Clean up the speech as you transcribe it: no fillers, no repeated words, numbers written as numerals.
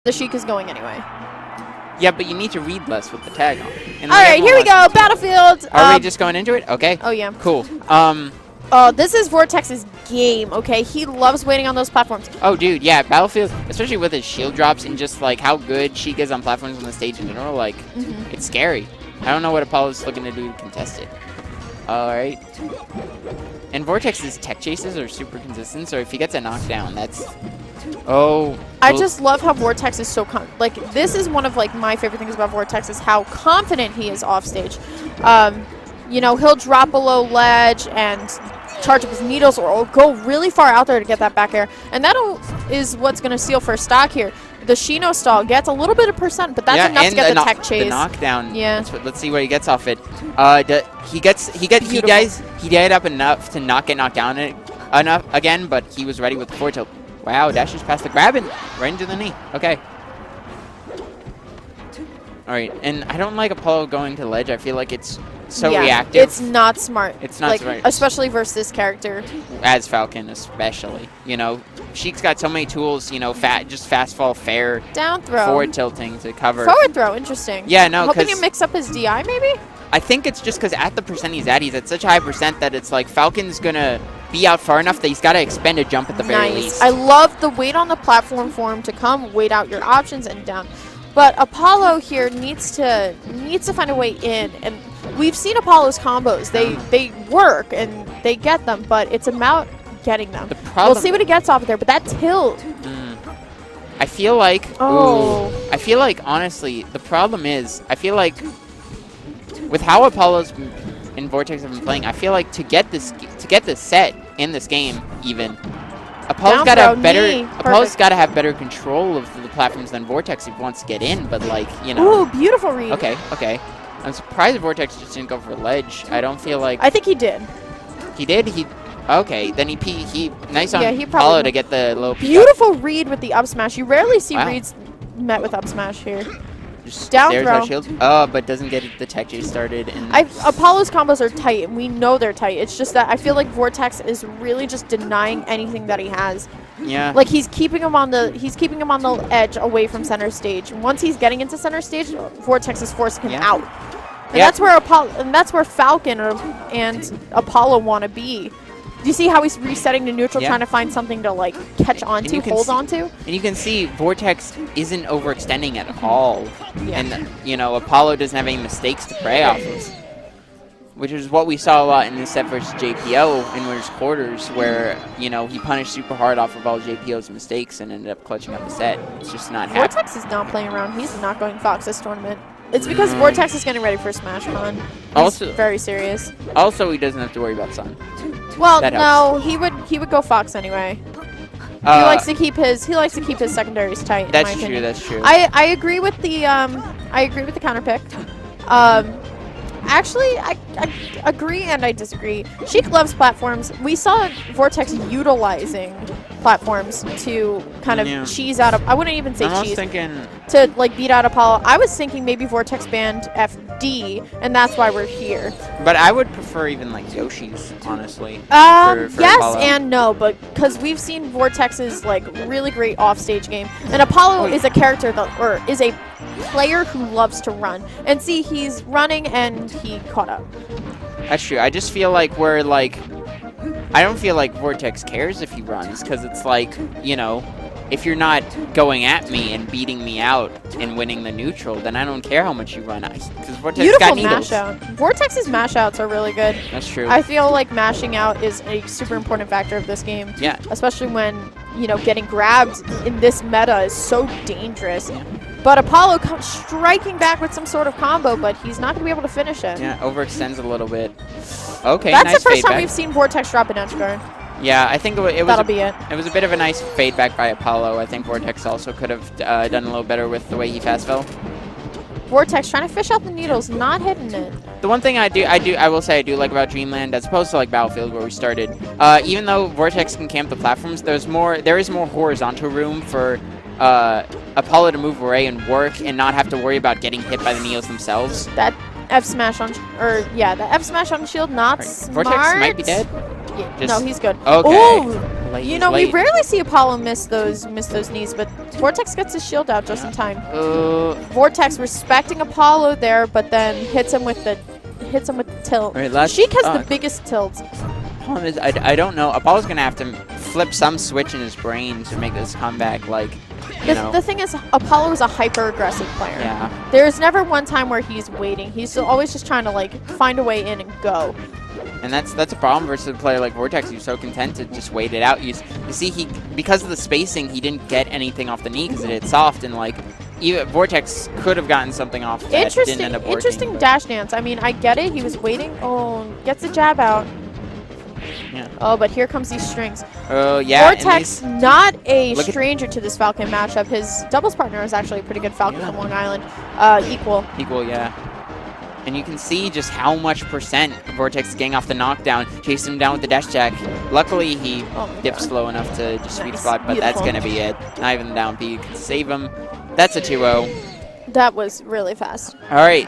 The Sheik is going anyway. Yeah, but you need to read less with the tag on. All right, here we go. Battlefield. Are we just going into it? Okay. Oh, yeah. Cool. Oh, this is Vortex's game, okay? He loves waiting on those platforms. Oh, dude, yeah. Battlefield, especially with his shield drops and just, like, how good Sheik is on platforms on the stage in general, like, it's scary. I don't know what Apollo's looking to do to contest it. All right. And Vortex's tech chases are super consistent, so if he gets a knockdown, that's... Oh. I just love how Vortex is so this is one of like my favorite things about Vortex is how confident he is off stage. You know, he'll drop below ledge and charge up his needles or go really far out there to get that back air. And that is what's going to seal first stock here. The Shino stall gets a little bit of percent, but that's enough to get the tech chase. The knockdown. Yeah. Let's see what he gets off it. He died up enough to not get knocked down enough again, but he was ready with the forward tilt. Wow, dashes past the grab and right into the knee. Okay. All right, and I don't like Apollo going to ledge. I feel like it's so reactive. It's not smart. It's not smart. Especially versus this character. As Falcon, especially. You know, Sheik's got so many tools, you know, just fast fall, fair. Down throw. Forward tilting to cover. Forward throw, interesting. Yeah, no, because... Hoping to mix up his DI, maybe? I think it's just because at the percent he's at such a high percent that it's like Falcon's going to be out far enough that he's got to expend a jump at the very least. I love the wait on the platform for him to come, wait out your options and down. But Apollo here needs to find a way in, and we've seen Apollo's combos. They work and they get them, but it's about getting them. We'll see what he gets off of there, but that tilt. I feel like I feel like honestly, the problem is I feel like with how Apollo's and Vortex have been playing, I feel like to get this set in this game even, Apollo's got to have better. Apollo's got to have better control of the platforms than Vortex if he wants to get in. But like, you know. Ooh, beautiful read. Okay, okay. I'm surprised Vortex just didn't go for ledge. I don't feel like. I think he did. He did. Okay, then he nice on Apollo to get the low. Beautiful read with the up smash. You rarely see reads met with up smash here. Just down throw. Shield. Oh, but doesn't get the tech chase started. And Apollo's combos are tight, and we know they're tight. It's just that I feel like Vortex is really just denying anything that he has. Yeah. Like he's keeping him on the edge away from center stage. Once he's getting into center stage, Vortex is forcing him out. And that's where Falcon and Apollo want to be. Do you see how he's resetting to neutral, trying to find something to like catch onto, hold onto? And you can see Vortex isn't overextending at all. Yeah. And, you know, Apollo doesn't have any mistakes to prey off of, which is what we saw a lot in this set versus JPO in winners quarters, where, you know, he punished super hard off of all JPO's mistakes and ended up clutching up the set. It's just not happening. Vortex is not playing around. He's not going Fox this tournament. It's because Vortex is getting ready for SmashCon. He's very serious. Also, he doesn't have to worry about Sun. Well, no, he would go Fox anyway. He likes to keep his secondaries tight. That's true. That's true. I agree with the counter pick. Actually, I agree and I disagree. Sheik loves platforms. We saw Vortex utilizing platforms to kind of cheese out of. I wouldn't even say cheese. To like beat out Apollo. I was thinking maybe Vortex banned FD, and that's why we're here. But I would prefer even like Yoshi's, honestly. For yes Apollo. And no, but because we've seen Vortex's like really great offstage game, and Apollo is a character is a player who loves to run. And see, he's running and he caught up. That's true. I just feel like I don't feel like Vortex cares if he runs, because it's like, you know, if you're not going at me and beating me out and winning the neutral, then I don't care how much you run. Because Vortex got needles. Mash out. Vortex's mash outs are really good. That's true. I feel like mashing out is a super important factor of this game. Yeah. Especially when, you know, getting grabbed in this meta is so dangerous. Yeah. But Apollo comes striking back with some sort of combo, but he's not going to be able to finish it. Yeah, overextends a little bit. Okay, that's nice the first time back. We've seen Vortex drop an edge guard. Yeah, I think it That'll be it. It was a bit of a nice fade back by Apollo. I think Vortex also could have done a little better with the way he fast fell. Vortex trying to fish out the needles, not hitting it. The one thing I will say I do like about Dreamland, as opposed to like Battlefield where we started, even though Vortex can camp the platforms, there is more horizontal room for Apollo to move away and work and not have to worry about getting hit by the needles themselves. That F smash on, the F smash on shield, not smart. Vortex might be dead. No, he's good. Okay. Ooh. You know, we rarely see Apollo miss those knees, but Vortex gets his shield out just in time. Vortex respecting Apollo there, but then hits him with the tilt. Right, Sheik has the biggest tilt. Problem is, I don't know. Apollo's gonna have to flip some switch in his brain to make this comeback. Like, the thing is, Apollo is a hyper-aggressive player. Yeah. There's never one time where he's waiting. He's always just trying to like find a way in and go. And that's a problem versus a player like Vortex, who's so content to just wait it out. You see, because of the spacing, he didn't get anything off the knee because it hit soft, and like even Vortex could have gotten something off that. Didn't end up working. Interesting dash dance. I mean, I get it. He was waiting. Oh, gets the jab out. Yeah. Oh, but here comes these strings. Oh, yeah. Vortex, not a stranger to this Falcon matchup. His doubles partner is actually a pretty good Falcon from Long Island. Equal. Equal, yeah. And you can see just how much percent Vortex is getting off the knockdown, chasing him down with the dash jack. Luckily, he dips low enough to just sweet spot, but that's going to be it. Not even the down B can save him. That's a 2-0. That was really fast. All right.